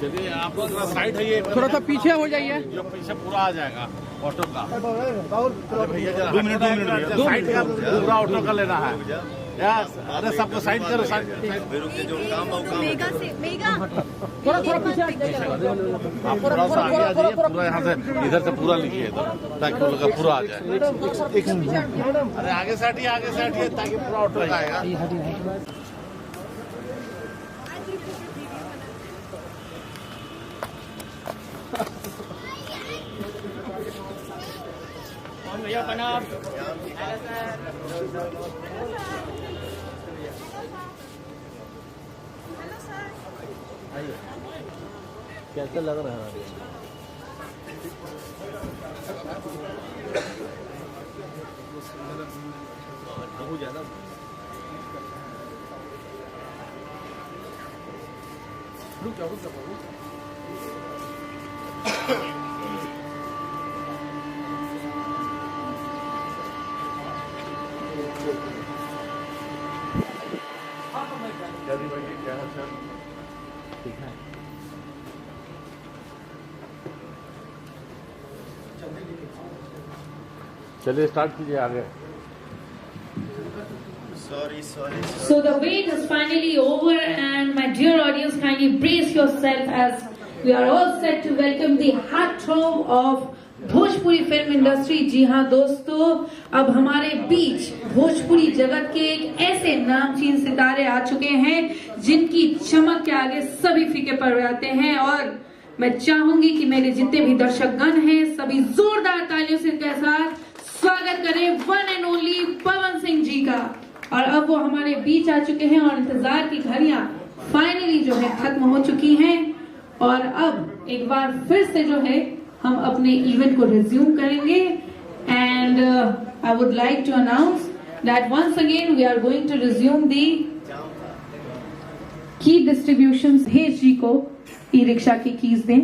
चलिए आप लोग साइड है, ये थोड़ा सा पीछे हो जाइए, जो पीछे पूरा आ जाएगा ऑटो का। भैया जरा 2 मिनट साइड का पूरा ऑटो का लेना है यार। अरे सबको साइड करो, साइड जो काम मेगा से मेगा थोड़ा पीछे आप थोड़ा सा आगे आ जाइए, पूरा यहाँ से इधर से पूरा लिखिए इधर, ताकि वो लोग पूरा आ जाए। अरे आगे से हटिए ताकि पूरा ऑटो का आएगा। भैया बनाब कैसा लग रहा है? बहुत ज्यादा रुक जाओ। ठीक है, चलिए स्टार्ट कीजिए आगे। So the wait is finally over, and my dear audience, kindly brace yourself as we are all set to welcome the heartthrob of Bhojpuri film industry. जी हाँ दोस्तों, अब हमारे बीच भोजपुरी जगत के एक ऐसे नामचीन सितारे आ चुके हैं जिनकी चमक के आगे सभी फीके पड़ जाते हैं। और मैं चाहूंगी कि मेरे जितने भी दर्शकगण हैं सभी जोरदार तालियों से इनके साथ स्वागत करें वन एंड ओनली पवन सिंह जी का। और अब वो हमारे बीच आ चुके हैं और इंतजार की घड़ियां फाइनली जो है खत्म हो चुकी हैं। और अब एक बार फिर से जो है हम अपने इवेंट को रिज्यूम करेंगे। And I would like to announce that once again we are going to resume the की डिस्ट्रीब्यूशन। भेज जी को ई रिक्शा की कीज दें।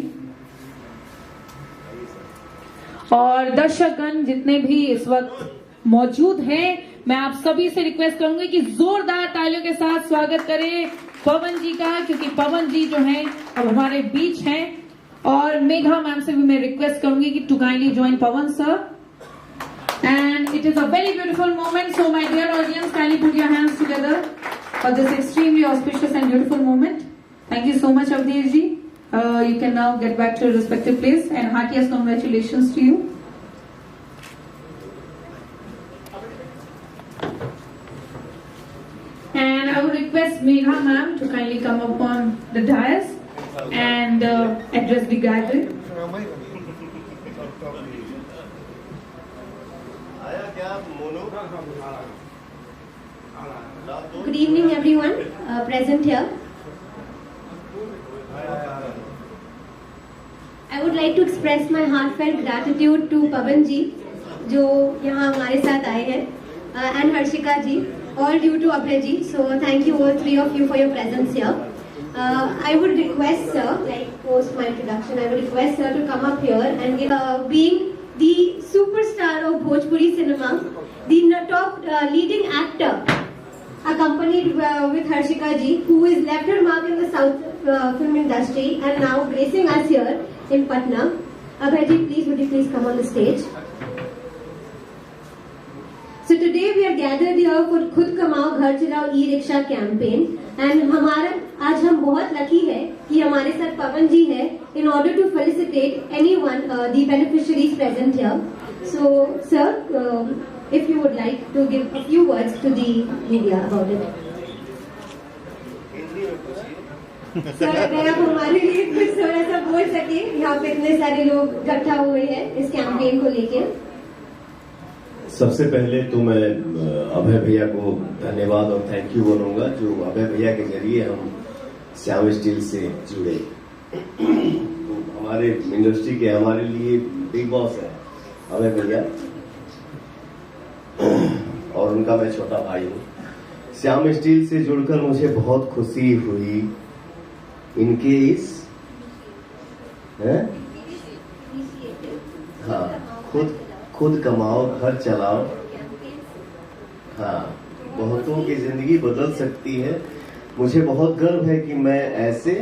और दर्शकगण जितने भी इस वक्त मौजूद हैं, मैं आप सभी से रिक्वेस्ट करूंगी कि जोरदार तालियों के साथ स्वागत करें पवन जी का, क्योंकि पवन जी जो हैं अब हमारे बीच हैं। और मेघा मैम से भी मैं रिक्वेस्ट करूंगी कि to kindly join Pavan sir. And it is a very beautiful moment, so my dear audience, kindly put your hands together for this extremely auspicious and beautiful moment. Thank you so much Avdhesh ji. You can now get back to your respective place, and heartiest congratulations to you. And I would request Megha ma'am to kindly come up on the dais and address the gathering. Good evening everyone present here. I would like to express my heartfelt gratitude to Pavan ji जो यहाँ हमारे साथ आए हैं, and Harshika ji, all due to Abhay ji. So thank you all three of you for your presence here. I would request sir, like post my introduction, I would request sir to come up here and give, being the superstar of Bhojpuri cinema, the top leading actor, accompanied with Harshika ji, who has left her mark in the South film industry and now gracing us here in Patna. Abhay ji, please would you please come on the stage. So today we are gathered here for खुद कमाओ घर चलाओ e rickshaw campaign, and हमारा आज हम बहुत lucky है कि हमारे साथ पवन जी है in order to felicitate anyone the beneficiaries present here. So sir, if you would like to give a few words to the media about it. Sir अगर आप हमारे लिए कुछ थोड़ा सा बोल सके, यहाँ पे इतने सारे लोग इकट्ठा हुए हैं इस कैंपेन को लेके। सबसे पहले तो मैं अभय भैया को धन्यवाद और थैंक यू बोलूंगा, जो अभय भैया के जरिए हम श्याम स्टील से जुड़े। तो हमारे इंडस्ट्री के हमारे लिए बिग बॉस है अभय भैया, और उनका मैं छोटा भाई हूँ। श्याम स्टील से जुड़कर मुझे बहुत खुशी हुई। इनके इस हाँ खुद कमाओ, घर चलाओ। हाँ, बहुतों की जिंदगी बदल सकती है। मुझे बहुत गर्व है कि मैं ऐसे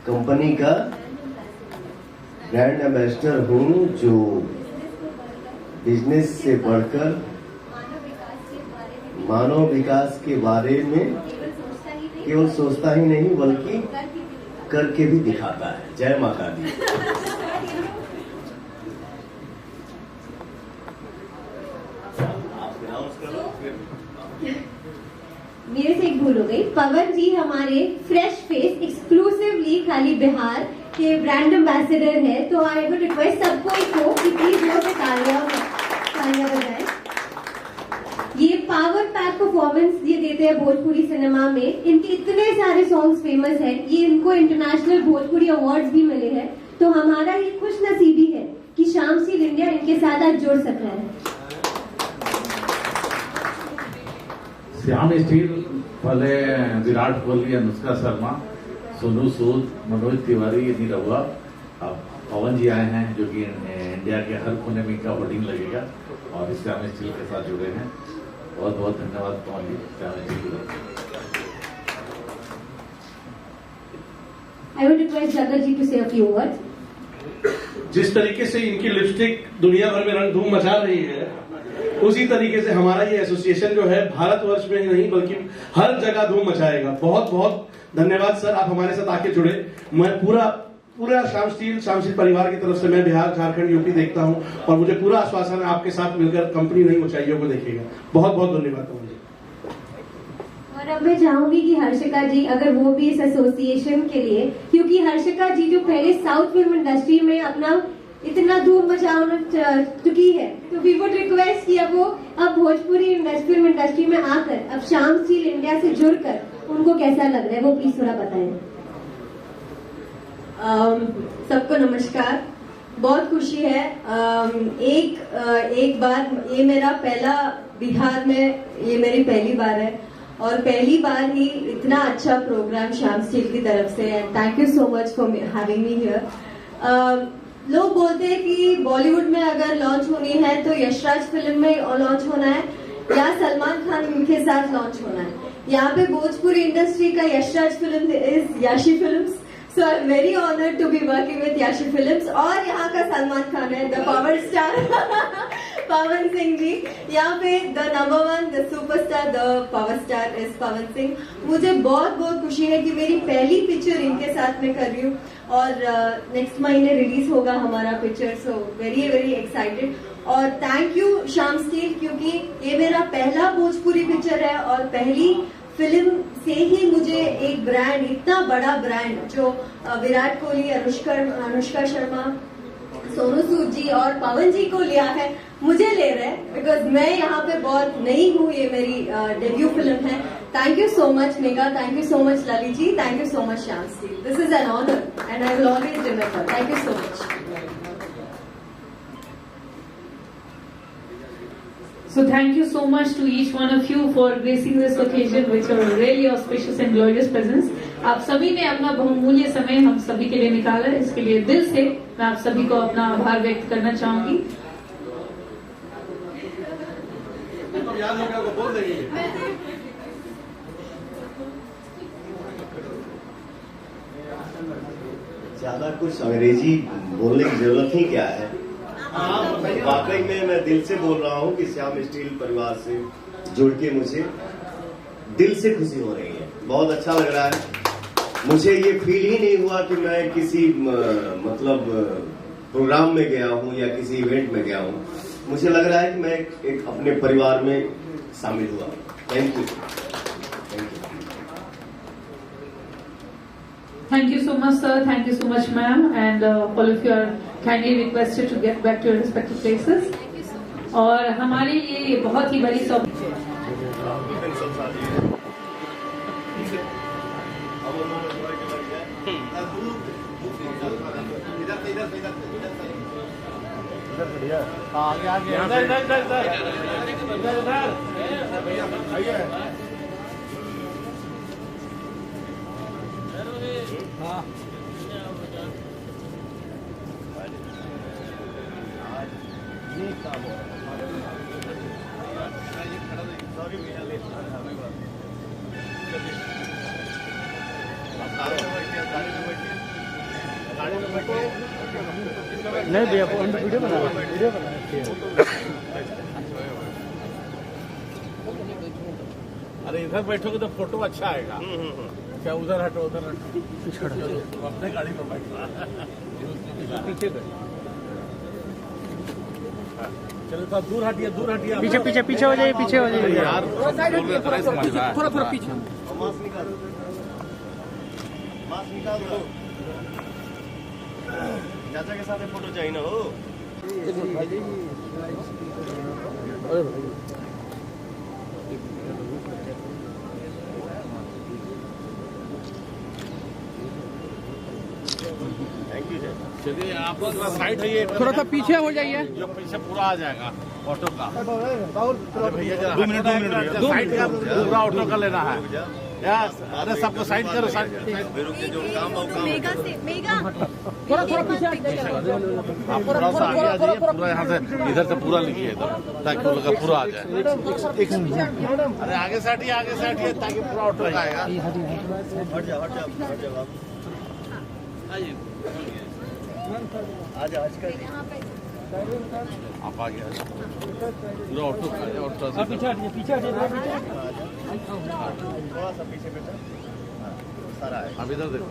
कंपनी का ब्रांड एम्बेसडर हूँ जो बिजनेस से बढ़कर मानव विकास के बारे में केवल सोचता ही नहीं बल्कि करके भी दिखाता है। जय माता दी। मेरे से एक भूल हो गई। पवन जी हमारे फ्रेश फेस एक्सक्लूसिवली खाली बिहार के ब्रांड एम्बेसडर है, तो आई वुड रिक्वेस्ट सबको इसको कि प्लीज जोर से तालियां बजाएं। ये पावर पैक परफॉर्मेंस ये देते हैं भोजपुरी सिनेमा में। इनके इतने सारे सॉन्ग्स फेमस हैं, ये इनको इंटरनेशनल भोजपुरी अवार्ड्स भी मिले हैं। तो हमारा ये खुश नसीबी है कि श्याम स्टील इंडिया इनके साथ आज जुड़ सक रहा है। श्याम स्टील पहले विराट कोहली, अनुष्का शर्मा, सोनू सूद, मनोज तिवारी, ये नहीं रहुआ। अब पवन जी आए हैं जो कि इंडिया के हर कोने में इनका होर्डिंग लगेगा और इस श्याम स्टील के साथ जुड़े हैं। बहुत बहुत धन्यवाद Pawan ji, Shyam steel. I would request Jagat ji to say a few words. जिस तरीके से इनकी लिपस्टिक दुनिया भर में रंग धूम मचा रही है, उसी तरीके से हमारा ये एसोसिएशन जो है भारतवर्ष में ही नहीं बल्कि हर जगह धूम मचाएगा। बहुत बहुत धन्यवाद सर, आप हमारे साथ आके जुड़े। मैं पूरा श्याम स्टील परिवार की तरफ से मैं बिहार, झारखंड, यूपी देखता हूं और मुझे पूरा आश्वासन है आपके साथ मिलकर कंपनी नई ऊंचाइयों को देखेगा। बहुत बहुत धन्यवाद पवन जी। और अब मैं चाहूंगी कि हर्षिका जी अगर वो भी इस एसोसिएशन के लिए, क्योंकि हर्षिका जी जो पहले साउथ फिल्म इंडस्ट्री में अपना इतना धूम मचाना चुकी है, तो वी वुड रिक्वेस्ट कि अब वो भोजपुरी फिल्म इंडस्ट्री में आकर अब श्याम स्टील इंडिया से जुड़कर उनको कैसा लग रहा है, वो प्लीज थोड़ा बताएं। सबको नमस्कार। बहुत खुशी है। एक बार ये मेरा पहला बिहार में ये मेरी पहली बार है और पहली बार ही इतना अच्छा प्रोग्राम श्याम स्टील की तरफ से। And thank you so much for having me here. लोग बोलते हैं कि बॉलीवुड में अगर लॉन्च होनी है तो यशराज फिल्म में लॉन्च होना है या सलमान खान के साथ लॉन्च होना है। यहाँ पे भोजपुरी इंडस्ट्री का Yashraj film is Yashi films, so I am very honoured to be working with Yashi films. और यहाँ का सलमान खान है the power star Pawan Singh ji. यहाँ पे the number 1 the superstar the power star is Pawan Singh. मुझे बहुत बहुत खुशी है कि मेरी पहली पिक्चर इनके साथ में कर रही हूँ और नेक्स्ट महीने रिलीज होगा हमारा picture. So very very excited. और थैंक यू श्याम स्टील, क्योंकि ये मेरा पहला भोजपुरी पिक्चर है और पहली फिल्म से ही मुझे एक ब्रांड, इतना बड़ा ब्रांड जो विराट कोहली, अनुष्का शर्मा, सोनू सूद जी और पवन जी को लिया है, मुझे ले रहे हैं। बिकॉज मैं यहाँ पे बहुत नई हूँ, ये मेरी डेब्यू फिल्म है। Thank you so much Megha, thank you so much Lalit ji, thank you so much Shyam steel. This is an honour and I will always remember. Thank you so much. So thank you so much to each one of you for gracing this occasion with your really auspicious and glorious presence. आप सभी ने अपना बहुमूल्य समय हम सभी के लिए निकाला, इसके लिए दिल से मैं आप सभी को अपना आभार व्यक्त करना चाहूंगी। याद हो गया तो बोल देंगे। ज्यादा कुछ अंग्रेजी बोलने की जरूरत ही क्या है। वाकई में मैं दिल से बोल रहा हूँ कि श्याम स्टील परिवार से जुड़ के मुझे दिल से खुशी हो रही है। बहुत अच्छा लग रहा है। मुझे ये फील ही नहीं हुआ कि मैं किसी मतलब प्रोग्राम में गया हूँ या किसी इवेंट में गया हूँ। मुझे लग रहा है कि मैं एक अपने परिवार में शामिल हुआ। Thank you. Thank you so much, sir. Thank you so much, ma'am. And all of you are kindly requested to get back to your respective places. और हमारे लिए ये बहुत ही बड़ी हाँ। नहीं भैया वीडियो बना अरे इधर बैठोगे तो फोटो अच्छा आएगा। क्या उधर हटो उधर हटो, अपने गाड़ी में बैठो। पीछे चलो तो दूर हटिए, दूर हटिए। पीछे पीछे पीछे हो जाइए, पीछे हो जाइए यार थोड़ा थोड़ा पीछे। मास्क निकाल दो। चाचा के साथ फोटो चाहिए ना हो। Thank you sir. चलिए आप लोग थोड़ा साइड है, ये थोड़ा सा पीछे हो जाइए। जो पीछे पूरा आ जाएगा ऑटो का। अरे भैया जरा 2 मिनट साइड का पूरा ऑटो का लेना है यार। अरे सबको साइड करो, साइड जो काम हो काम थोड़ा थोड़ा पीछे आप थोड़ा सा आगे आ जाइए, पूरा यहाँ से इधर से पूरा लिखिए इधर, ताकि वो लोग का पूरा आ जाए। अरे आगे से हटिए, आगे से हटिए, ताकि पूरा ऑटो का आएगा। हट जाओ आज कल आप आगे आ जाओ, पूरा ऑटो का है, ऑटो से पीछे हटिए, पीछे हटिए। थोड़ा सा पीछे बेटा सारा है। आप इधर देखो।